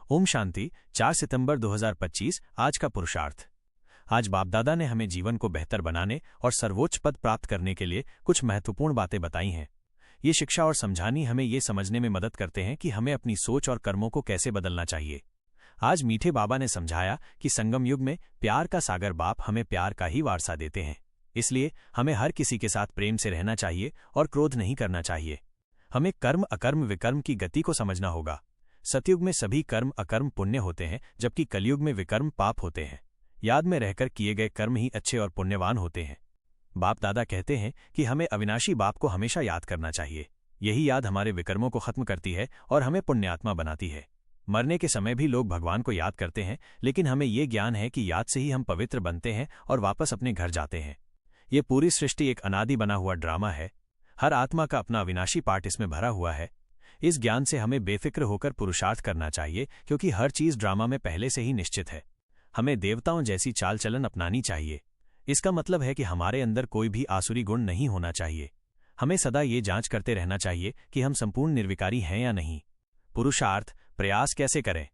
ओम शांति। 4 सितंबर 2025 आज का पुरुषार्थ। आज बाप दादा ने हमें जीवन को बेहतर बनाने और सर्वोच्च पद प्राप्त करने के लिए कुछ महत्वपूर्ण बातें बताई हैं। ये शिक्षा और समझानी हमें ये समझने में मदद करते हैं कि हमें अपनी सोच और कर्मों को कैसे बदलना चाहिए। आज मीठे बाबा ने समझाया कि संगम युग में प्यार का सागर बाप हमें प्यार का ही वारसा देते हैं, इसलिए हमें हर किसी के साथ प्रेम से रहना चाहिए और क्रोध नहीं करना चाहिए। हमें कर्म अकर्म विकर्म की गति को समझना होगा। सतयुग में सभी कर्म अकर्म पुण्य होते हैं, जबकि कलयुग में विकर्म पाप होते हैं। याद में रहकर किए गए कर्म ही अच्छे और पुण्यवान होते हैं। बाप दादा कहते हैं कि हमें अविनाशी बाप को हमेशा याद करना चाहिए। यही याद हमारे विकर्मों को खत्म करती है और हमें पुण्यात्मा बनाती है। मरने के समय भी लोग भगवान को याद करते हैं, लेकिन हमें ये ज्ञान है कि याद से ही हम पवित्र बनते हैं और वापस अपने घर जाते हैं। ये पूरी सृष्टि एक अनादि बना हुआ ड्रामा है। हर आत्मा का अपना अविनाशी पार्ट इसमें भरा हुआ है। इस ज्ञान से हमें बेफिक्र होकर पुरुषार्थ करना चाहिए, क्योंकि हर चीज ड्रामा में पहले से ही निश्चित है। हमें देवताओं जैसी चाल चलन अपनानी चाहिए। इसका मतलब है कि हमारे अंदर कोई भी आसुरी गुण नहीं होना चाहिए। हमें सदा ये जांच करते रहना चाहिए कि हम संपूर्ण निर्विकारी हैं या नहीं। पुरुषार्थ प्रयास कैसे करें?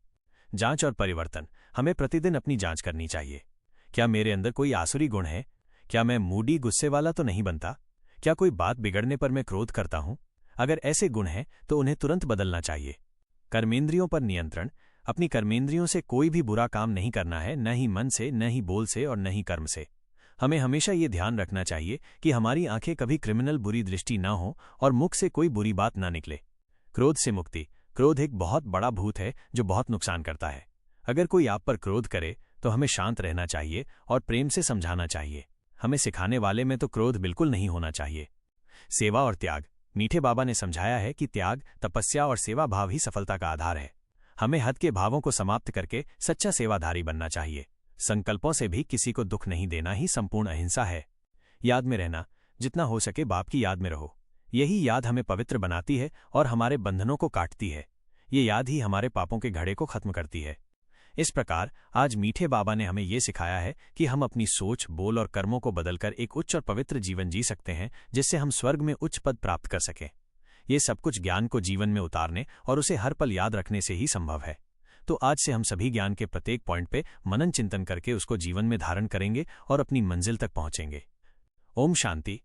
जांच और परिवर्तन। हमें प्रतिदिन अपनी जांच करनी चाहिए। क्या मेरे अंदर कोई आसुरी गुण है? क्या मैं मूडी गुस्से वाला तो नहीं बनता? क्या कोई बात बिगड़ने पर मैं क्रोध करता हूं? अगर ऐसे गुण हैं तो उन्हें तुरंत बदलना चाहिए। कर्मेंद्रियों पर नियंत्रण। अपनी कर्मेंद्रियों से कोई भी बुरा काम नहीं करना है, न ही मन से, न ही बोल से और न ही कर्म से। हमें हमेशा ये ध्यान रखना चाहिए कि हमारी आंखें कभी क्रिमिनल बुरी दृष्टि न हो और मुख से कोई बुरी बात न निकले। क्रोध से मुक्ति। क्रोध एक बहुत बड़ा भूत है जो बहुत नुकसान करता है। अगर कोई आप पर क्रोध करे तो हमें शांत रहना चाहिए और प्रेम से समझाना चाहिए। हमें सिखाने वाले में तो क्रोध बिल्कुल नहीं होना चाहिए। सेवा और त्याग। मीठे बाबा ने समझाया है कि त्याग, तपस्या और सेवा भाव ही सफलता का आधार है। हमें हद के भावों को समाप्त करके सच्चा सेवाधारी बनना चाहिए। संकल्पों से भी किसी को दुख नहीं देना ही संपूर्ण अहिंसा है। याद में रहना। जितना हो सके बाप की याद में रहो। यही याद हमें पवित्र बनाती है और हमारे बंधनों को काटती है। ये याद ही हमारे पापों के घड़े को खत्म करती है। इस प्रकार आज मीठे बाबा ने हमें ये सिखाया है कि हम अपनी सोच, बोल और कर्मों को बदलकर एक उच्च और पवित्र जीवन जी सकते हैं, जिससे हम स्वर्ग में उच्च पद प्राप्त कर सकें। ये सब कुछ ज्ञान को जीवन में उतारने और उसे हर पल याद रखने से ही संभव है। तो आज से हम सभी ज्ञान के प्रत्येक पॉइंट पे मनन चिंतन करके उसको जीवन में धारण करेंगे और अपनी मंजिल तक पहुंचेंगे। ओम शांति।